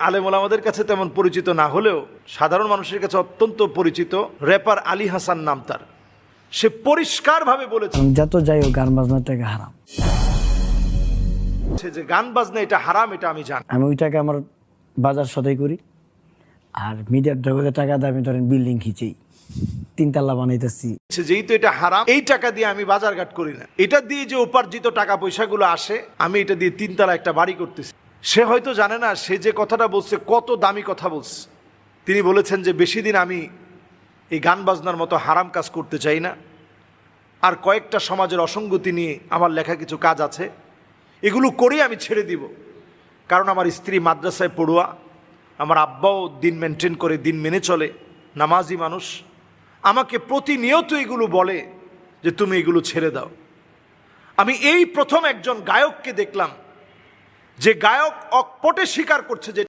আলেম ওলামাদের কাছে তেমন পরিচিত না হলেও সাধারণ মানুষের কাছে অত্যন্ত পরিচিত র্যাপার আলী হাসান নাম তার। সে পরিষ্কারভাবে বলেছে যত যাই হোক গান বাজনাটাকে হারাম, যে গান বাজনা এটা হারাম, এটা আমি জানি। আমি ওইটাকে আমার বাজার সদাই করি। আর মিডিয়ার জগতে টাকা দিয়ে আমি ধরেন বিল্ডিং খিচেই 3 তলা বানাইতেছি। যেহেতু এটা হারাম, এই টাকা দিয়ে আমি বাজারঘাট করি না। এটা দিয়ে যে উপার্জিত টাকা পয়সাগুলো আসে, আমি এটা দিয়ে 3 তলা একটা বাড়ি করতেছি। সে হয়তো জানে না সে যে কথাটা বলছে কত দামি কথা বলছে। তিনি বলেছেন যে বেশি দিন আমি এই গান বাজনার মতো হারাম কাজ করতে চাই না, আর কয়েকটা সমাজের অসঙ্গতি নিয়ে আমার লেখা কিছু কাজ আছে, এগুলো করেই আমি ছেড়ে দিব। কারণ আমার স্ত্রী মাদ্রাসায় পড়ুয়া, আমার আব্বাও দিন মেনটেন করে, দিন মেনে চলে, নামাজি মানুষ। আমাকে প্রতিনিয়ত এগুলো বলে যে তুমি এগুলো ছেড়ে দাও। আমি এই প্রথম একজন গায়ককে দেখলাম যে গায়ক অকপটে স্বীকার করছে যে